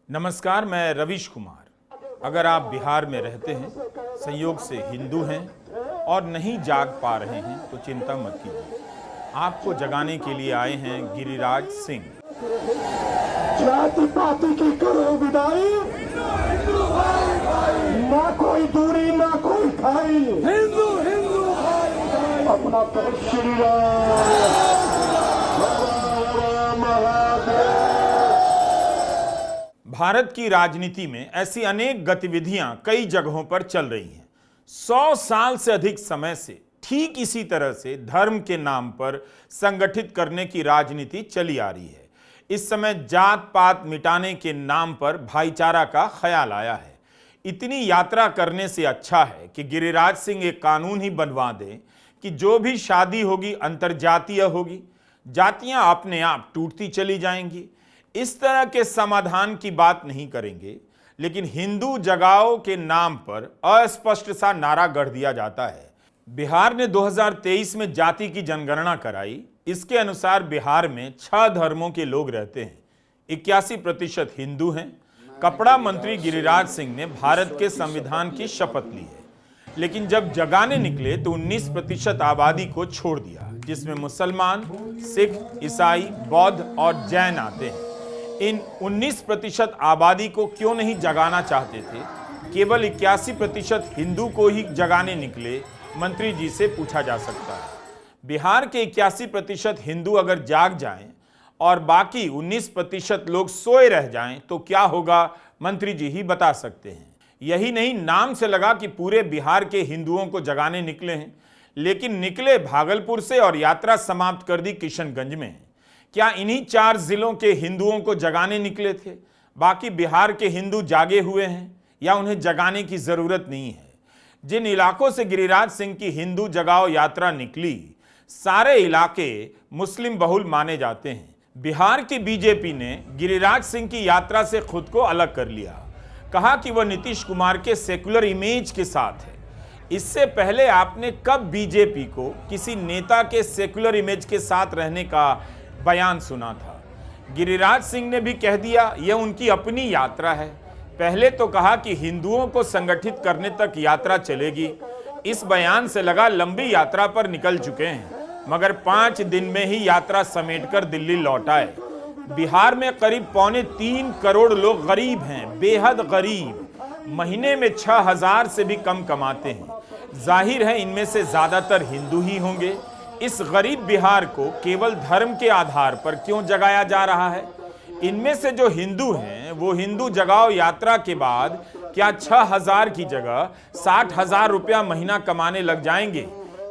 नमस्कार, मैं रवीश कुमार। अगर आप बिहार में रहते हैं, संयोग से हिंदू हैं और नहीं जाग पा रहे हैं तो चिंता मत कीजिए। आपको जगाने के लिए आए हैं गिरिराज सिंह। जाति पाति की करो विदाई, ना कोई दूरी ना कोई खाई, हिंदू हिंदू अपना तो श्री राम। भारत की राजनीति में ऐसी अनेक गतिविधियां कई जगहों पर चल रही हैं। 100 साल से अधिक समय से ठीक इसी तरह से धर्म के नाम पर संगठित करने की राजनीति चली आ रही है। इस समय जात पात मिटाने के नाम पर भाईचारा का ख्याल आया है। इतनी यात्रा करने से अच्छा है कि गिरिराज सिंह एक कानून ही बनवा दें कि जो भी शादी होगी अंतरजातीय होगी, जातियां अपने आप टूटती चली जाएंगी। इस तरह के समाधान की बात नहीं करेंगे, लेकिन हिंदू जगाओ के नाम पर अस्पष्ट सा नारा गढ़ दिया जाता है। बिहार ने 2023 में जाति की जनगणना कराई। इसके अनुसार बिहार में 6 धर्मों के लोग रहते हैं। 81% हिंदू हैं। कपड़ा मंत्री गिरिराज सिंह ने भारत के संविधान की शपथ ली है, लेकिन जब जगाने निकले तो 19% आबादी को छोड़ दिया, जिसमें मुसलमान, सिख, ईसाई, बौद्ध और जैन आते हैं। इन 19% आबादी को क्यों नहीं जगाना चाहते थे? केवल 81% हिंदू को ही जगाने निकले, मंत्री जी से पूछा जा सकता है। बिहार के 81% हिंदू अगर जाग जाएं और बाकी 19% लोग सोए रह जाएं तो क्या होगा, मंत्री जी ही बता सकते हैं। यही नहीं, नाम से लगा कि पूरे बिहार के हिंदुओं को जगाने निकले हैं, लेकिन निकले भागलपुर से और यात्रा समाप्त कर दी किशनगंज में। क्या इन्हीं 4 जिलों के हिंदुओं को जगाने निकले थे? बाकी बिहार के हिंदू जागे हुए हैं या उन्हें जगाने की जरूरत नहीं है? जिन इलाकों से गिरिराज सिंह की हिंदू जगाओ यात्रा निकली, सारे इलाके मुस्लिम बहुल माने जाते हैं। बिहार की बीजेपी ने गिरिराज सिंह की यात्रा से खुद को अलग कर लिया। कहा कि वह नीतीश कुमार के सेकुलर इमेज के साथ है। इससे पहले आपने कब बीजेपी को किसी नेता के सेकुलर इमेज के साथ रहने का बयान सुना था? गिरिराज सिंह ने भी कह दिया यह उनकी अपनी यात्रा है। पहले तो कहा कि हिंदुओं को संगठित करने तक यात्रा चलेगी। इस बयान से लगा लंबी यात्रा पर निकल चुके हैं, मगर 5 दिन में ही यात्रा समेटकर दिल्ली लौट आए। बिहार में करीब 3.25 करोड़ लोग गरीब हैं, बेहद गरीब। महीने में 6,000 से भी कम कमाते हैं। जाहिर है इनमें से ज्यादातर हिंदू ही होंगे। इस गरीब बिहार को केवल धर्म के आधार पर क्यों जगाया जा रहा है? इनमें से जो हिंदू हैं वो हिंदू जगाओ यात्रा के बाद क्या 6,000 की जगह 60,000 रुपया महीना कमाने लग जाएंगे?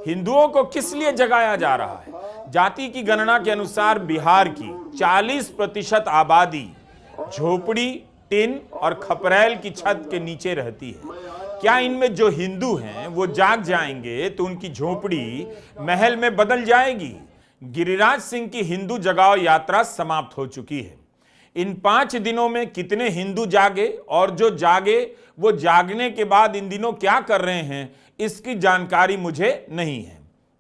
हिंदुओं को किस लिए जगाया जा रहा है? जाति की गणना के अनुसार बिहार की 40% आबादी झोपड़ी, टिन और खपरेल की छत के नीचे रहती है। क्या इनमें जो हिंदू हैं वो जाग जाएंगे तो उनकी झोपड़ी महल में बदल जाएगी? गिरिराज सिंह की हिंदू जगाओ यात्रा समाप्त हो चुकी है। इन 5 दिनों में कितने हिंदू जागे और जो जागे वो जागने के बाद इन दिनों क्या कर रहे हैं, इसकी जानकारी मुझे नहीं है।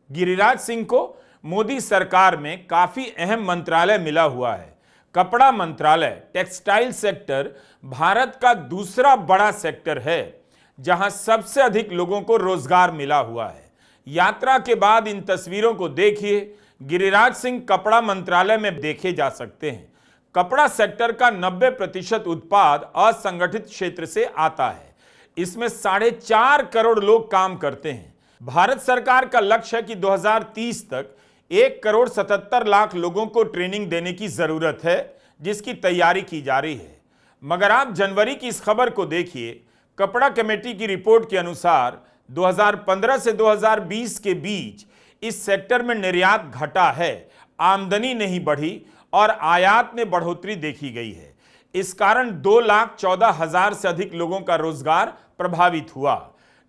गिरिराज सिंह को मोदी सरकार में काफी अहम मंत्रालय मिला हुआ है। कपड़ा मंत्रालय, टेक्सटाइल सेक्टर भारत का दूसरा बड़ा सेक्टर है जहां सबसे अधिक लोगों को रोजगार मिला हुआ है। यात्रा के बाद इन तस्वीरों को देखिए। गिरिराज सिंह कपड़ा मंत्रालय में देखे जा सकते हैं। कपड़ा सेक्टर का 90% उत्पाद असंगठित क्षेत्र से आता है। इसमें 4.5 करोड़ लोग काम करते हैं। भारत सरकार का लक्ष्य है कि 2030 तक 1,77,00,000 लोगों को ट्रेनिंग देने की जरूरत है, जिसकी तैयारी की जा रही है। मगर आप जनवरी की इस खबर को देखिए। कपड़ा कमेटी की रिपोर्ट के अनुसार 2015 से 2020 के बीच इस सेक्टर में निर्यात घटा है, आमदनी नहीं बढ़ी और आयात में बढ़ोतरी देखी गई है। इस कारण 2,14,000 से अधिक लोगों का रोजगार प्रभावित हुआ।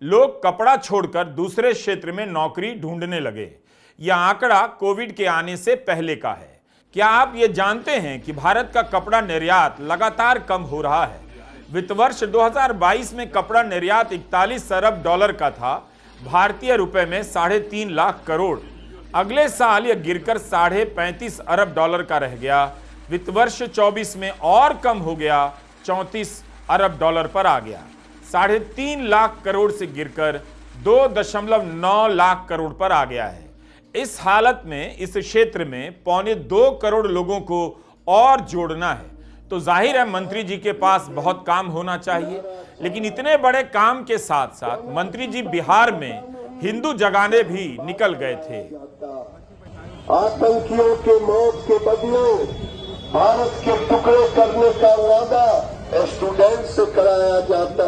लोग कपड़ा छोड़कर दूसरे क्षेत्र में नौकरी ढूंढने लगे। यह आंकड़ा कोविड के आने से पहले का है। क्या आप ये जानते हैं कि भारत का कपड़ा निर्यात लगातार कम हो रहा है? वित्त वर्ष 2022 में कपड़ा निर्यात 41 अरब डॉलर का था, भारतीय रुपए में 3.5 लाख करोड़। अगले साल यह गिरकर 35.5 अरब डॉलर का रह गया। वित्त वर्ष 24 में और कम हो गया, $34 अरब पर आ गया। 3.5 लाख करोड़ से गिरकर 2.9 लाख करोड़ पर आ गया है। इस हालत में इस क्षेत्र में 1.25 करोड़ लोगों को और जोड़ना है, तो जाहिर है मंत्री जी के पास बहुत काम होना चाहिए। लेकिन इतने बड़े काम के साथ साथ मंत्री जी बिहार में हिंदू जगाने भी निकल गए थे। आतंकियों के मौत के बदले भारत के टुकड़े करने का वादा स्टूडेंट से कराया जाता।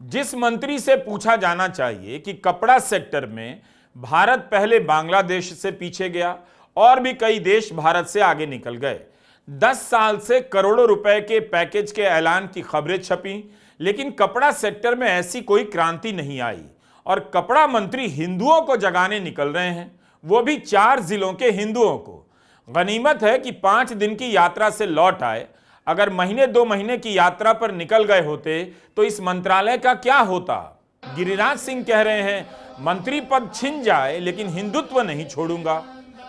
जिस मंत्री से पूछा जाना चाहिए कि कपड़ा सेक्टर में भारत पहले बांग्लादेश से पीछे गया और भी कई देश भारत से आगे निकल गए। 10 साल से करोड़ों रुपए के पैकेज के ऐलान की खबरें छपी, लेकिन कपड़ा सेक्टर में ऐसी कोई क्रांति नहीं आई और कपड़ा मंत्री हिंदुओं को जगाने निकल रहे हैं, वो भी 4 जिलों के हिंदुओं को। गनीमत है कि 5 दिन की यात्रा से लौट आए। अगर महीने 2 महीने की यात्रा पर निकल गए होते तो इस मंत्रालय का क्या होता। गिरिराज सिंह कह रहे हैं मंत्री पद छिन जाए लेकिन हिंदुत्व नहीं छोड़ूंगा।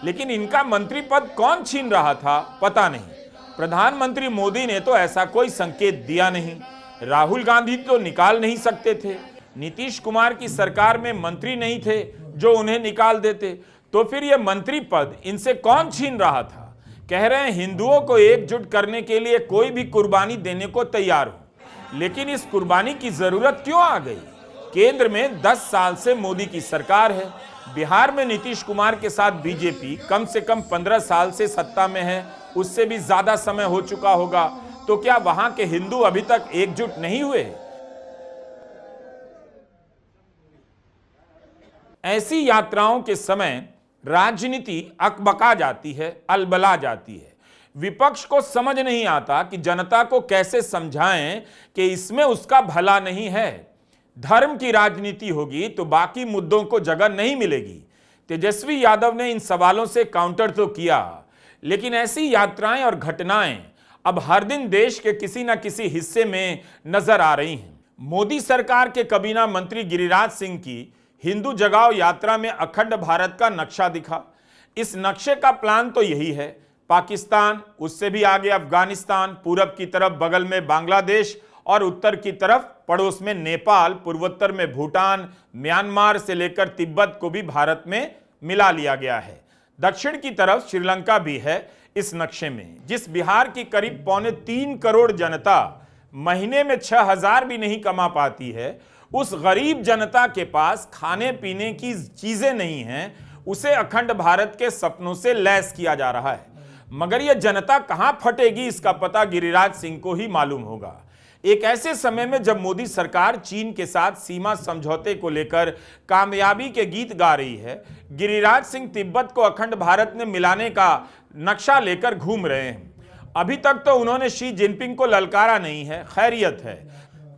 लेकिन इनका मंत्री पद कौन छीन रहा था पता नहीं। प्रधानमंत्री मोदी ने तो ऐसा कोई संकेत दिया नहीं, राहुल गांधी तो निकाल नहीं सकते थे, नीतीश कुमार की सरकार में मंत्री नहीं थे जो उन्हें निकाल देते, तो फिर यह मंत्री पद इनसे कौन छीन रहा था। कह रहे हैं हिंदुओं को एकजुट करने के लिए कोई भी कुर्बानी देने को तैयार हो, लेकिन इस कुर्बानी की जरूरत क्यों आ गई। केंद्र में 10 साल से मोदी की सरकार है, बिहार में नीतीश कुमार के साथ बीजेपी कम से कम 15 साल से सत्ता में है, उससे भी ज्यादा समय हो चुका होगा, तो क्या वहां के हिंदू अभी तक एकजुट नहीं हुए। ऐसी यात्राओं के समय राजनीति अकबका जाती है, अलबला जाती है। विपक्ष को समझ नहीं आता कि जनता को कैसे समझाएं कि इसमें उसका भला नहीं है। धर्म की राजनीति होगी तो बाकी मुद्दों को जगह नहीं मिलेगी। तेजस्वी यादव ने इन सवालों से काउंटर तो किया, लेकिन ऐसी यात्राएं और घटनाएं अब हर दिन देश के किसी न किसी हिस्से में नजर आ रही हैं। मोदी सरकार के काबीना मंत्री गिरिराज सिंह की हिंदू जगाओ यात्रा में अखंड भारत का नक्शा दिखा। इस नक्शे का प्लान तो यही है, पाकिस्तान, उससे भी आगे अफगानिस्तान, पूरब की तरफ बगल में बांग्लादेश और उत्तर की तरफ पड़ोस में नेपाल, पूर्वोत्तर में भूटान, म्यांमार से लेकर तिब्बत को भी भारत में मिला लिया गया है। दक्षिण की तरफ श्रीलंका भी है इस नक्शे में। जिस बिहार की करीब 3.25 करोड़ जनता महीने में 6,000 भी नहीं कमा पाती है, उस गरीब जनता के पास खाने पीने की चीजें नहीं हैं, उसे अखंड भारत के सपनों से लैस किया जा रहा है। मगर यह जनता कहां फटेगी इसका पता गिरिराज सिंह को ही मालूम होगा। एक ऐसे समय में जब मोदी सरकार चीन के साथ सीमा समझौते को लेकर कामयाबी के गीत गा रही है, गिरिराज सिंह तिब्बत को अखंड भारत में मिलाने का नक्शा लेकर घूम रहे हैं। अभी तक तो उन्होंने शी जिनपिंग को ललकारा नहीं है, खैरियत है।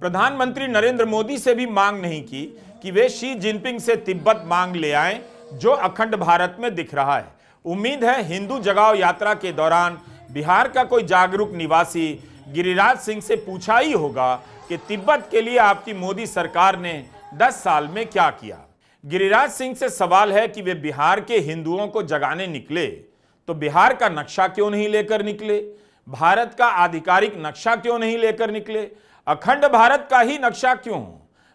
प्रधानमंत्री नरेंद्र मोदी से भी मांग नहीं की कि वे शी जिनपिंग से तिब्बत मांग ले आएं, जो अखंड भारत में दिख रहा है। उम्मीद है हिंदू जगाओ यात्रा के दौरान बिहार का कोई जागरूक निवासी गिरिराज सिंह से पूछा ही होगा कि तिब्बत के लिए आपकी मोदी सरकार ने 10 साल में क्या किया। गिरिराज सिंह से सवाल है कि वे बिहार के हिंदुओं को जगाने निकले तो बिहार का नक्शा क्यों नहीं लेकर निकले, भारत का आधिकारिक नक्शा क्यों नहीं लेकर निकले, अखंड भारत का ही नक्शा क्यों।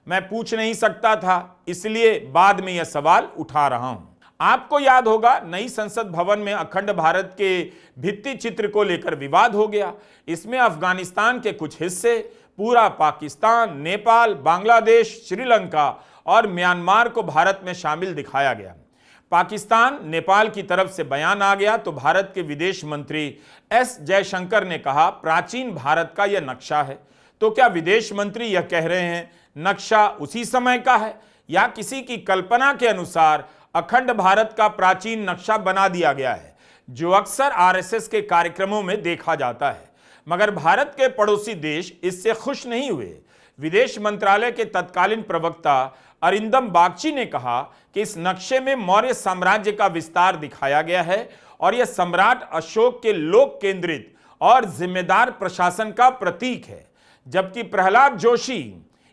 मैं पूछ नहीं सकता था, इसलिए बाद में यह सवाल उठा रहा हूं। आपको याद होगा नई संसद भवन में अखंड भारत के भित्ति चित्र को लेकर विवाद हो गया। इसमें अफगानिस्तान के कुछ हिस्से, पूरा पाकिस्तान, नेपाल, बांग्लादेश, श्रीलंका और म्यांमार को भारत में शामिल दिखाया गया। पाकिस्तान, नेपाल की तरफ से बयान आ गया तो भारत के विदेश मंत्री एस जयशंकर ने कहा प्राचीन भारत का यह नक्शा है। तो क्या विदेश मंत्री यह कह रहे हैं नक्शा उसी समय का है या किसी की कल्पना के अनुसार अखंड भारत का प्राचीन नक्शा बना दिया गया है, जो अक्सर आरएसएस के कार्यक्रमों में देखा जाता है। मगर भारत के पड़ोसी देश इससे खुश नहीं हुए। विदेश मंत्रालय के तत्कालीन प्रवक्ता अरिंदम बागची ने कहा कि इस नक्शे में मौर्य साम्राज्य का विस्तार दिखाया गया है और यह सम्राट अशोक के लोक केंद्रित और जिम्मेदार प्रशासन का प्रतीक है। जबकि प्रहलाद जोशी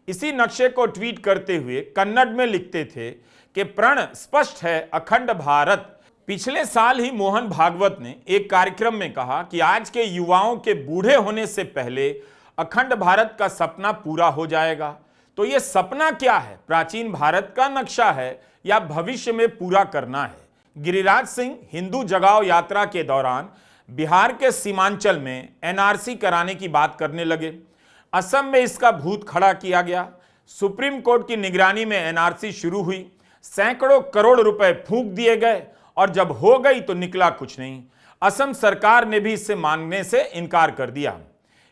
इसी नक्शे को ट्वीट करते हुए कन्नड़ में लिखते थे कि प्रण स्पष्ट है अखंड भारत। पिछले साल ही मोहन भागवत ने एक कार्यक्रम में कहा कि आज के युवाओं के बूढ़े होने से पहले अखंड भारत का सपना पूरा हो जाएगा। तो यह सपना क्या है? प्राचीन भारत का नक्शा है या भविष्य में पूरा करना है? गिरिराज सिंह हिंदू जगाओ यात्रा के दौरान बिहार के सीमांचल में एनआरसी कराने की बात करने लगे। असम में इसका भूत खड़ा किया गया। सुप्रीम कोर्ट की निगरानी में एनआरसी शुरू हुई। सैकड़ों करोड़ रुपए फूंक दिए गए और जब हो गई तो निकला कुछ नहीं। असम सरकार ने भी इससे मानने से इनकार कर दिया।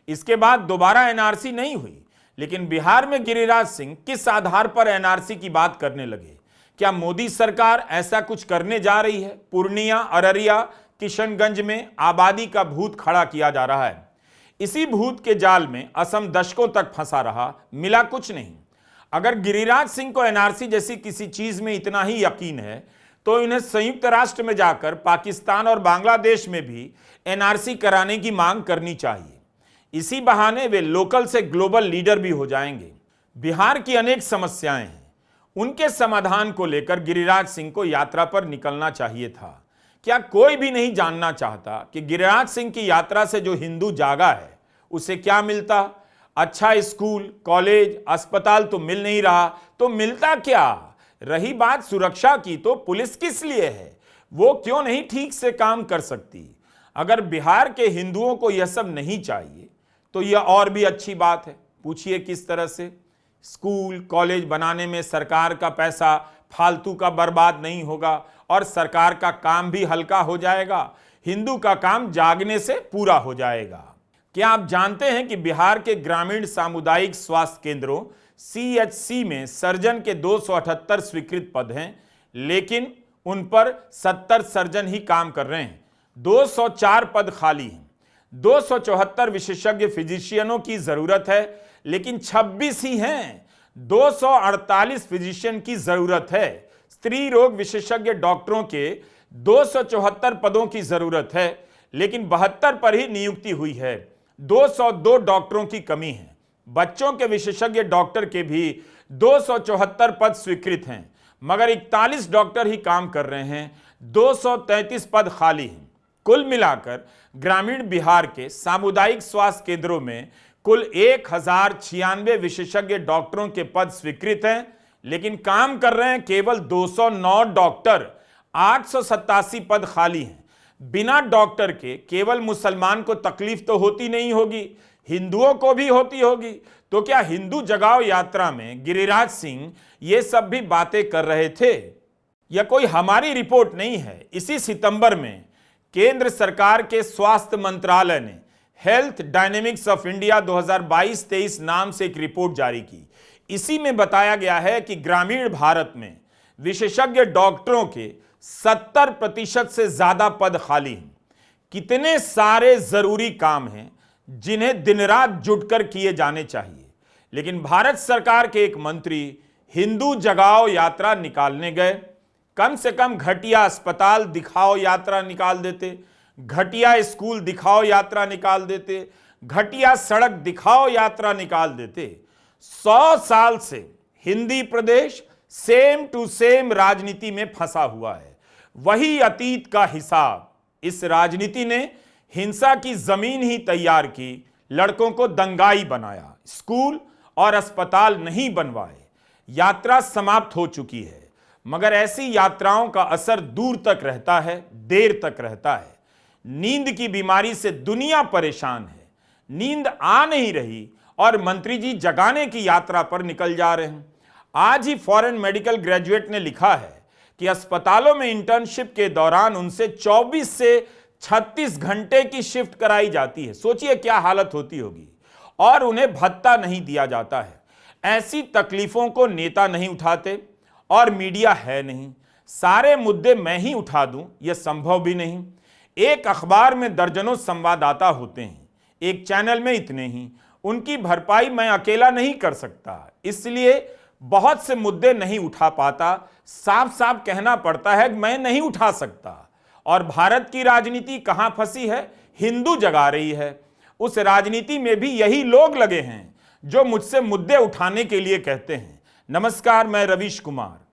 इसके बाद दोबारा एनआरसी नहीं हुई। लेकिन बिहार में गिरिराज सिंह किस आधार पर एनआरसी की बात करने लगे? क्या मोदी सरकार ऐसा कुछ करने जा रही है? पूर्णिया, अररिया, किशनगंज में आबादी का भूत खड़ा किया जा रहा है। इसी भूत के जाल में असम दशकों तक फंसा रहा, मिला कुछ नहीं। अगर गिरिराज सिंह को एनआरसी जैसी किसी चीज में इतना ही यकीन है तो इन्हें संयुक्त राष्ट्र में जाकर पाकिस्तान और बांग्लादेश में भी एनआरसी कराने की मांग करनी चाहिए। इसी बहाने वे लोकल से ग्लोबल लीडर भी हो जाएंगे। बिहार की अनेक समस्याएं हैं, उनके समाधान को लेकर गिरिराज सिंह को यात्रा पर निकलना चाहिए था। क्या कोई भी नहीं जानना चाहता कि गिरिराज सिंह की यात्रा से जो हिंदू जागा है उसे क्या मिलता? अच्छा स्कूल, कॉलेज, अस्पताल तो मिल नहीं रहा, तो मिलता क्या? रही बात सुरक्षा की, तो पुलिस किस लिए है? वो क्यों नहीं ठीक से काम कर सकती? अगर बिहार के हिंदुओं को यह सब नहीं चाहिए तो यह और भी अच्छी बात है। पूछिए किस तरह से? स्कूल, कॉलेज बनाने में सरकार का पैसा फालतू का बर्बाद नहीं होगा और सरकार का काम भी हल्का हो जाएगा। हिंदू का काम जागने से पूरा हो जाएगा। क्या आप जानते हैं कि बिहार के ग्रामीण सामुदायिक स्वास्थ्य केंद्रों CHC में सर्जन के 278 स्वीकृत पद हैं, लेकिन उन पर 70 सर्जन ही काम कर रहे हैं। 204 पद खाली हैं। 274 विशेषज्ञ फिजिशियनों की जरूरत है, लेकिन 26 ही हैं। 248 फिजिशियन की जरूरत है। स्त्री रोग विशेषज्ञ डॉक्टरों के 274 पदों की जरूरत है, लेकिन 72 पर ही नियुक्ति हुई है। 202 डॉक्टरों की कमी है। बच्चों के विशेषज्ञ डॉक्टर के भी 274 पद स्वीकृत हैं, मगर 41 डॉक्टर ही काम कर रहे हैं। 233 पद खाली हैं। कुल मिलाकर ग्रामीण बिहार के सामुदायिक स्वास्थ्य केंद्रों में कुल 1096 विशेषज्ञ डॉक्टरों के पद स्वीकृत हैं, लेकिन काम कर रहे हैं केवल 209 डॉक्टर। 887 पद खाली हैं। बिना डॉक्टर के केवल मुसलमान को तकलीफ तो होती नहीं होगी, हिंदुओं को भी होती होगी। तो क्या हिंदू जगाओ यात्रा में गिरिराज सिंह ये सब भी बातें कर रहे थे? यह कोई हमारी रिपोर्ट नहीं है। इसी सितंबर में केंद्र सरकार के स्वास्थ्य मंत्रालय ने हेल्थ डायनेमिक्स ऑफ इंडिया 2022-23 नाम से एक रिपोर्ट जारी की। इसी में बताया गया है कि ग्रामीण भारत में विशेषज्ञ डॉक्टरों के 70% से ज्यादा पद खाली हैं। कितने सारे जरूरी काम हैं जिन्हें दिन रात जुटकर किए जाने चाहिए, लेकिन भारत सरकार के एक मंत्री हिंदू जगाओ यात्रा निकालने गए। कम से कम घटिया अस्पताल दिखाओ यात्रा निकाल देते, घटिया स्कूल दिखाओ यात्रा निकाल देते, घटिया सड़क दिखाओ यात्रा निकाल देते। 100 साल से हिंदी प्रदेश सेम टू सेम राजनीति में फंसा हुआ है। वही अतीत का हिसाब। इस राजनीति ने हिंसा की जमीन ही तैयार की, लड़कों को दंगाई बनाया, स्कूल और अस्पताल नहीं बनवाए। यात्रा समाप्त हो चुकी है, मगर ऐसी यात्राओं का असर दूर तक रहता है, देर तक रहता है। नींद की बीमारी से दुनिया परेशान है। नींद आ नहीं रही और मंत्री जी जगाने की यात्रा पर निकल जा रहे हैं। आज ही फॉरेन मेडिकल ग्रेजुएट ने लिखा है कि अस्पतालों में इंटर्नशिप के दौरान उनसे 24 से 36 घंटे की शिफ्ट कराई जाती है। सोचिए क्या हालत होती होगी। और उन्हें भत्ता नहीं दिया जाता है। ऐसी तकलीफों को नेता नहीं उठाते और मीडिया है नहीं। सारे मुद्दे मैं ही उठा दूं यह संभव भी नहीं। एक अखबार में दर्जनों संवाददाता होते हैं, एक चैनल में इतने ही। उनकी भरपाई मैं अकेला नहीं कर सकता, इसलिए बहुत से मुद्दे नहीं उठा पाता। साफ साफ कहना पड़ता है कि मैं नहीं उठा सकता। और भारत की राजनीति कहां फंसी है? हिंदू जगा रही है। उस राजनीति में भी यही लोग लगे हैं जो मुझसे मुद्दे उठाने के लिए कहते हैं। नमस्कार, मैं रवीश कुमार।